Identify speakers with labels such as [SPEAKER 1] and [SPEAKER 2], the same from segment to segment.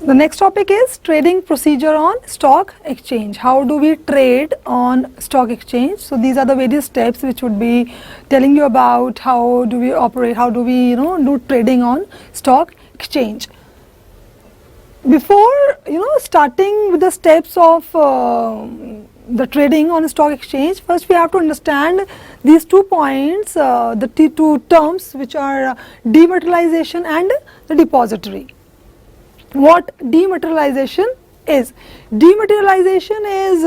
[SPEAKER 1] The next topic is trading procedure on stock exchange. How do we trade on stock exchange? So these are the various steps which would be telling you about how do we operate, how do we do trading on stock exchange. Before starting with the steps of the trading on a stock exchange, first we have to understand these 2 points, the two terms which are dematerialization and the depository. What dematerialization is? Dematerialization is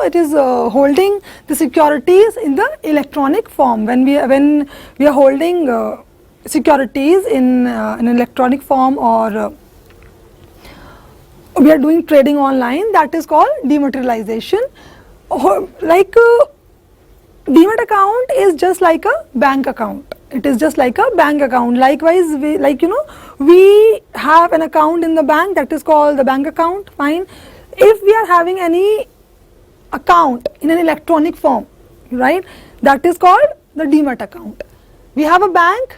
[SPEAKER 1] it is holding the securities in the electronic form. When we are holding securities in an electronic form, or we are doing trading online, that is called dematerialization. Like demat account is just like a bank account. It is just like a bank account. Likewise, we have an account in the bank, that is called the bank account. Fine. If we are having any account in an electronic form, right, that is called the demat account. We have a bank,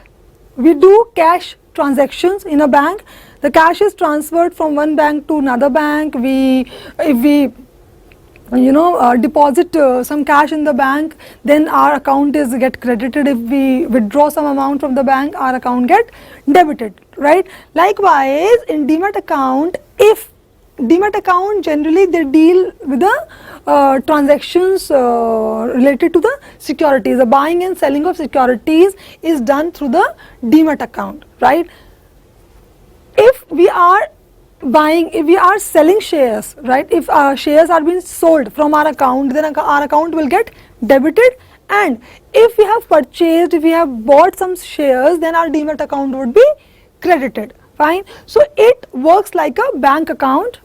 [SPEAKER 1] we do cash transactions in a bank. The cash is transferred from one bank to another bank. If we deposit some cash in the bank, then our account is get credited. If we withdraw some amount from the bank, our account get debited, right? Likewise, in demat account, if demat account generally they deal with the transactions related to the securities. The buying and selling of securities is done through the demat account, right? If we are buying, if we are selling shares, right, if our shares are being sold from our account, then our account will get debited. And if we have purchased, if we have bought some shares, then our demat account would be credited. Fine. So it works like a bank account.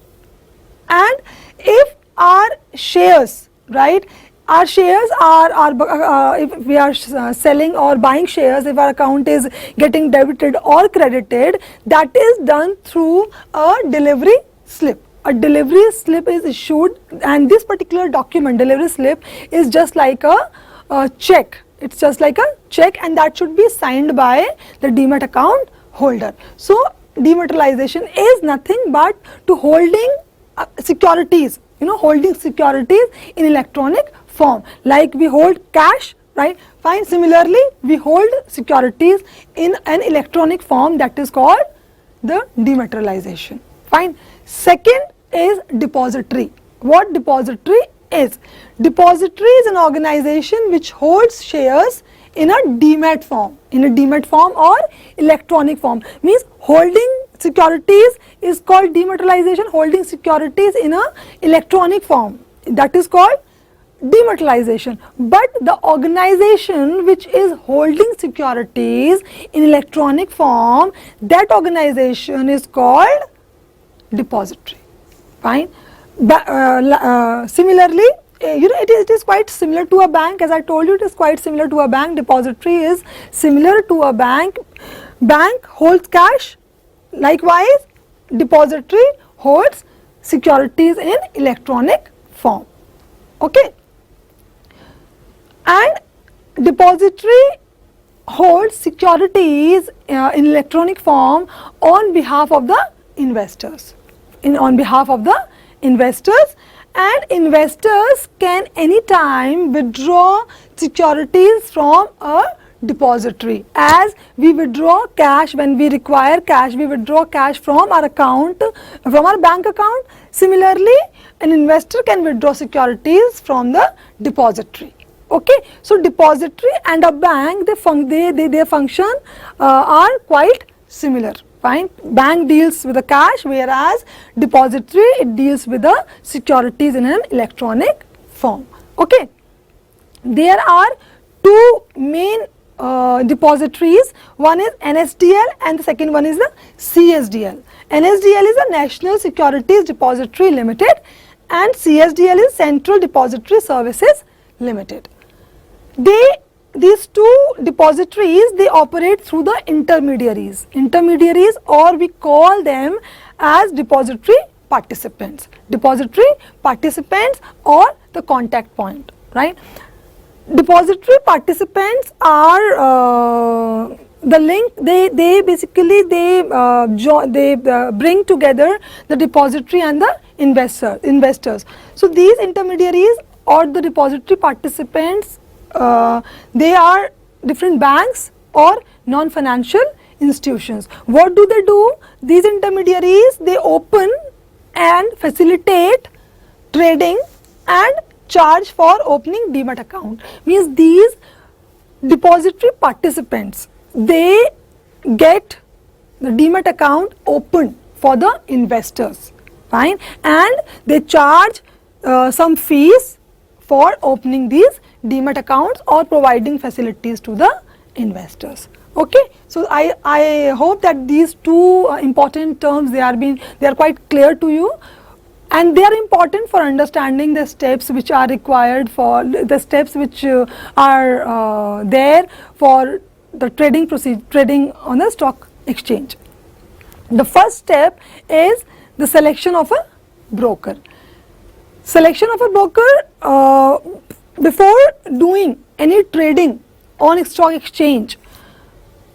[SPEAKER 1] And if our shares, right, our shares are if we are selling or buying shares, if our account is getting debited or credited, that is done through a delivery slip. A delivery slip is issued, and this particular document, delivery slip, is just like a check. It's just like a check, and that should be signed by the demat account holder. So dematerialization is nothing but to holding securities, holding securities in electronic form. Like we hold cash, right? Fine. Similarly, we hold securities in an electronic form, that is called the dematerialization. Fine. Second is depository. What depository is? Depository is an organization which holds shares in a demat form, or electronic form. Means holding securities is called dematerialization. Holding securities in a electronic form, that is called dematerialization. But the organization which is holding securities in electronic form, that organization is called depository. Fine. Similarly, it is quite similar to a bank. As I told you, it is quite similar to a bank. Depository is similar to a bank. Bank holds cash. Likewise, depository holds securities in electronic form. Okay. And depository holds securities in electronic form on behalf of the investors. On behalf of the investors, and investors can anytime withdraw securities from a depository. As we withdraw cash, when we require cash, we withdraw cash from our account, from our bank account. Similarly, an investor can withdraw securities from the depository. Okay. So depository and a bank, their function are quite similar. Fine. Bank deals with the cash, whereas depository, it deals with the securities in an electronic form. Okay. There are two main depositories. One is NSDL and the second one is the CSDL. NSDL is a National Securities Depository Limited, and CSDL is Central Depository Services Limited. These two depositories, they operate through the intermediaries, or we call them as depository participants or the contact point, right? Depository participants are the link, they basically they bring together the depository and the investors. So these intermediaries or the depository participants, they are different banks or non-financial institutions. What do they do? These intermediaries, they open and facilitate trading and charge for opening demat account. Means these depository participants, they get the demat account open for the investors, fine, and they charge some fees for opening these demat accounts or providing facilities to the investors. Okay, so I hope that these two important terms, they are quite clear to you, and they are important for understanding the steps which are required, for the steps which are there for the trading on the stock exchange. The first step is the selection of a broker. Selection of a broker, before doing any trading on stock exchange,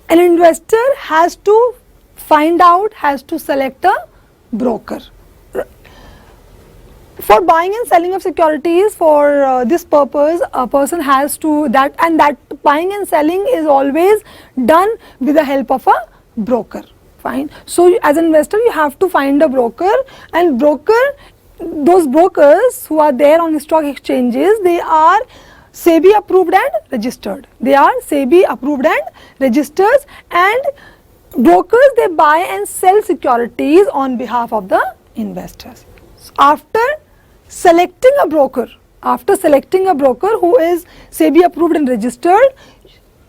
[SPEAKER 1] an investor has to select a broker. For buying and selling of securities, for this purpose, a person has to that buying and selling is always done with the help of a broker, fine. So as an investor, you have to find a broker, and those brokers who are there on stock exchanges, they are SEBI approved and registered. They are SEBI approved and registered, and brokers, they buy and sell securities on behalf of the investors. So after selecting a broker who is SEBI approved and registered,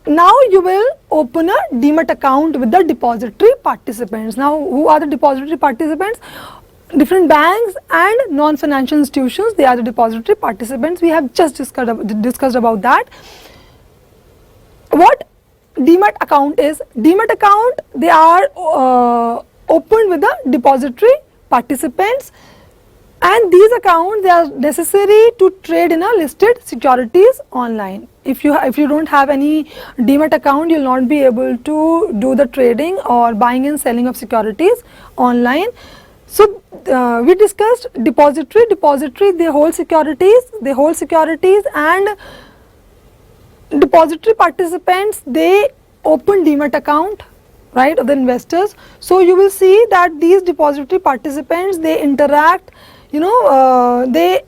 [SPEAKER 1] now you will open a demat account with the depository participants. Now who are the depository participants? Different banks and non-financial institutions, they are the depository participants. We have just discussed about that. What demat account is? Demat account, they are opened with the depository participants, and these accounts, they are necessary to trade in a listed securities online. If you don't have any demat account, you will not be able to do the trading or buying and selling of securities online. So we discussed depository, they hold securities, and depository participants, they open demat account, right, of the investors. So you will see that these depository participants, they interact, they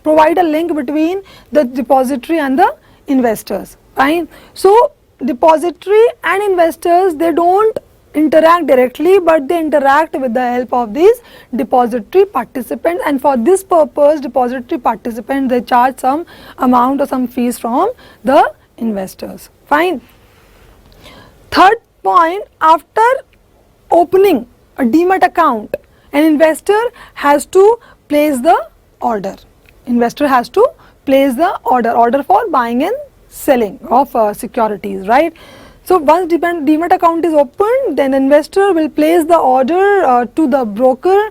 [SPEAKER 1] provide a link between the depository and the investors, fine. So depository and investors, they don't interact directly, but they interact with the help of these depository participants, and for this purpose, depository participants, they charge some amount or some fees from the investors, fine. Third point, after opening a demat account, an investor has to place the order. Investor has to place the order for buying and selling of securities, right? So once demat account is opened, then investor will place the order to the broker,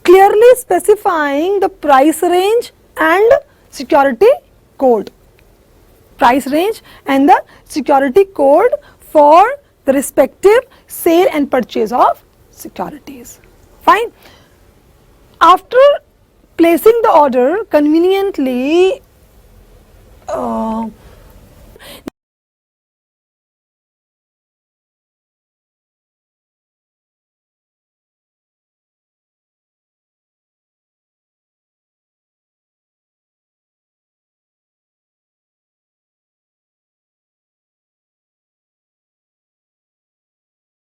[SPEAKER 1] clearly specifying the price range and security code. Price range and the security code for the respective sale and purchase of securities, fine. After placing the order, conveniently